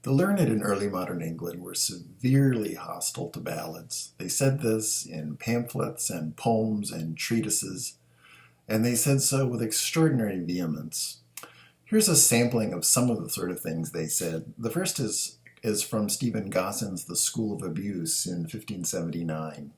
The learned in early modern England were severely hostile to ballads. They said this in pamphlets and poems and treatises, and they said so with extraordinary vehemence. Here's a sampling of some of the sort of things they said. The first is from Stephen Gosson's The School of Abuse in 1579.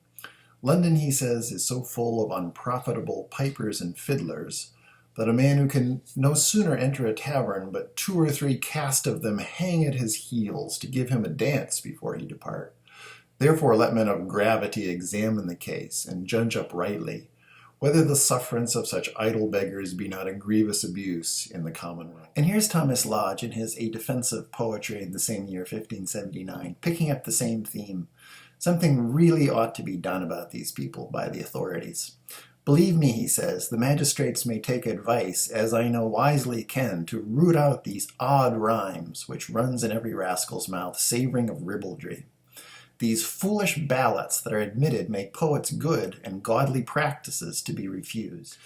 London, he says, is so full of unprofitable pipers and fiddlers that a man who can no sooner enter a tavern but 2 or 3 cast of them hang at his heels to give him a dance before he depart. Therefore let men of gravity examine the case, and judge uprightly, whether the sufferance of such idle beggars be not a grievous abuse in the common realm. And here's Thomas Lodge in his A Defense of Poetry in the same year, 1579, picking up the same theme. Something really ought to be done about these people by the authorities. Believe me, he says, the magistrates may take advice, as I know wisely can, to root out these odd rhymes, which runs in every rascal's mouth, savouring of ribaldry. These foolish ballads that are admitted make poets good, and godly practices to be refused.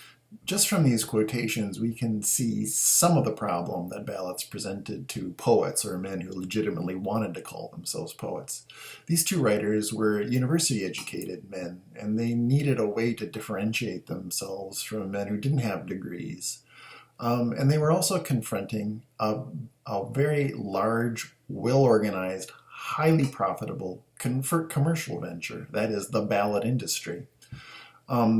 Just from these quotations, we can see some of the problem that ballads presented to poets, or men who legitimately wanted to call themselves poets. These two writers were university-educated men, and they needed a way to differentiate themselves from men who didn't have degrees. And they were also confronting a very large, well-organized, highly profitable commercial venture, that is, the ballad industry.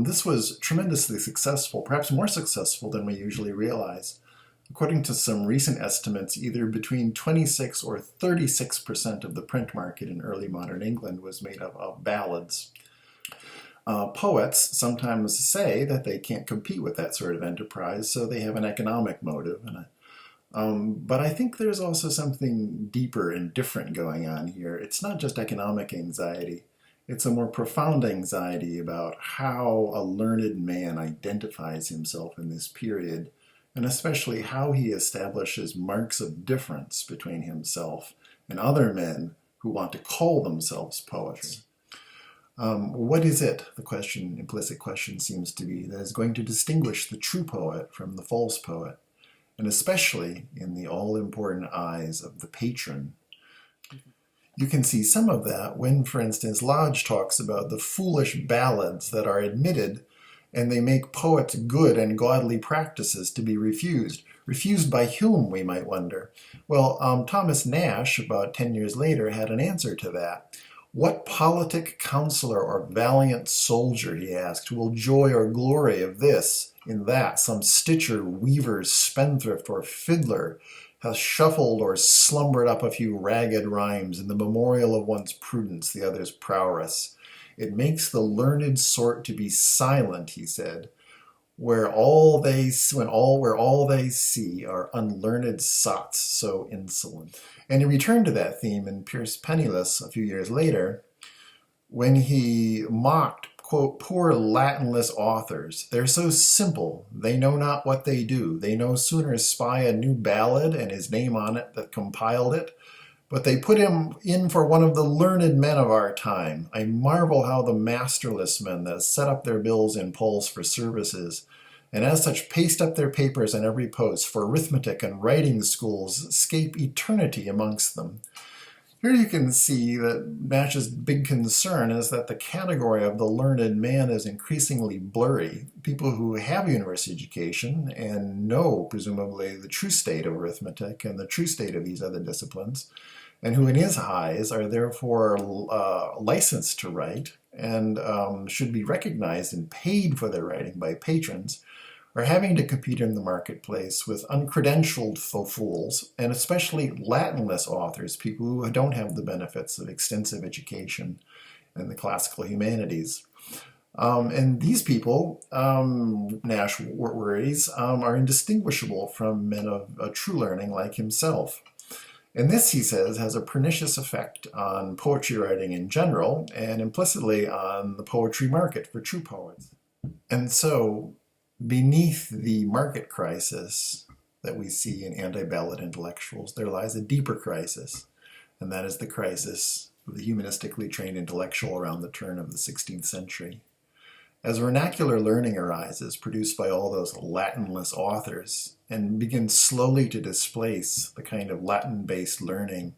This was tremendously successful, perhaps more successful than we usually realize. According to some recent estimates, either between 26 or 36% of the print market in early modern England was made up of ballads. Poets sometimes say that they can't compete with that sort of enterprise, so they have an economic motive. But I think there's also something deeper and different going on here. It's not just economic anxiety. It's a more profound anxiety about how a learned man identifies himself in this period, and especially how he establishes marks of difference between himself and other men who want to call themselves poets. What is it, the implicit question seems to be, that is going to distinguish the true poet from the false poet, and especially in the all-important eyes of the patron? You can see some of that when, for instance, Lodge talks about the foolish ballads that are admitted, and they make poets good and godly practices to be refused. Refused by whom, we might wonder? Well, Thomas Nash, about 10 years later, had an answer to that. What politic counselor or valiant soldier, he asked, will joy or glory of this, in that, some stitcher, weaver, spendthrift, or fiddler hath shuffled or slumbered up a few ragged rhymes in the memorial of one's prudence, the other's prowess. It makes the learned sort to be silent, he said, where all they see are unlearned sots so insolent. And he returned to that theme in Pierce Penniless a few years later, when he mocked, quote, poor Latinless authors. They're so simple, they know not what they do. They no sooner spy a new ballad and his name on it that compiled it, but they put him in for one of the learned men of our time. I marvel how the masterless men that set up their bills in polls for services, and as such paste up their papers on every post for arithmetic and writing schools, escape eternity amongst them. Here you can see that Nash's big concern is that the category of the learned man is increasingly blurry. People who have university education and know, presumably, the true state of arithmetic and the true state of these other disciplines, and who in his eyes are therefore licensed to write and should be recognized and paid for their writing by patrons, are having to compete in the marketplace with uncredentialed fools, and especially Latinless authors, people who don't have the benefits of extensive education in the classical humanities. And these people, Nash worries, are indistinguishable from men of true learning like himself. And this, he says, has a pernicious effect on poetry writing in general, and implicitly on the poetry market for true poets. And so, beneath the market crisis that we see in anti-ballad intellectuals, there lies a deeper crisis, and that is the crisis of the humanistically trained intellectual around the turn of the 16th century. As vernacular learning arises, produced by all those Latinless authors, and begins slowly to displace the kind of Latin-based learning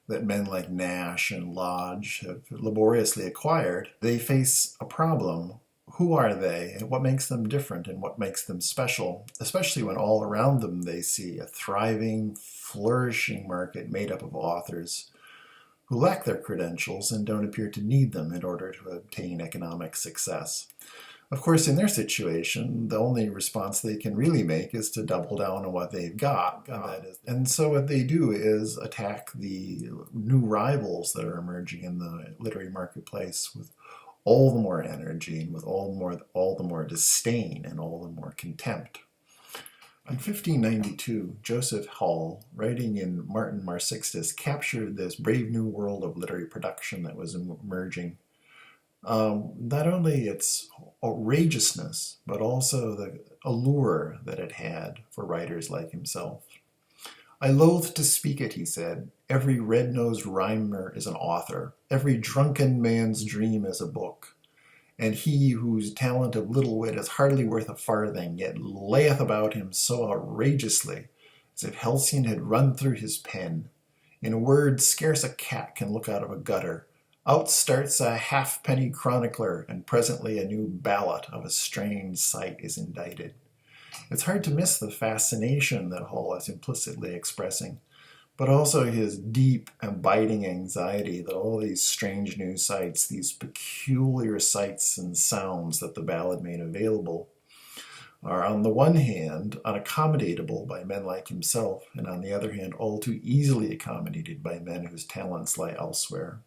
that men like Nash and Lodge have laboriously acquired, they face a problem. Who are they, and what makes them different, and what makes them special, especially when all around them they see a thriving, flourishing market made up of authors who lack their credentials and don't appear to need them in order to obtain economic success. Of course, in their situation, the only response they can really make is to double down on what they've got. And so what they do is attack the new rivals that are emerging in the literary marketplace with all the more energy and with all the more disdain and all the more contempt. In 1592, Joseph Hall, writing in Martin Marsixtus, captured this brave new world of literary production that was emerging. Not only its outrageousness, but also the allure that it had for writers like himself. "I loathe to speak it," he said. "Every red-nosed rhymer is an author. Every drunken man's dream is a book. And he whose talent of little wit is hardly worth a farthing, yet layeth about him so outrageously, as if Halcyon had run through his pen. In a word, scarce a cat can look out of a gutter. Out starts a halfpenny chronicler, and presently a new ballad of a strange sight is indited." It's hard to miss the fascination that Hall is implicitly expressing, but also his deep, abiding anxiety that all these strange new sights, these peculiar sights and sounds that the ballad made available, are on the one hand unaccommodatable by men like himself, and on the other hand all too easily accommodated by men whose talents lie elsewhere.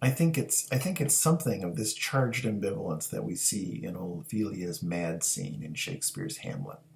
I think it's something of this charged ambivalence that we see in Ophelia's mad scene in Shakespeare's Hamlet.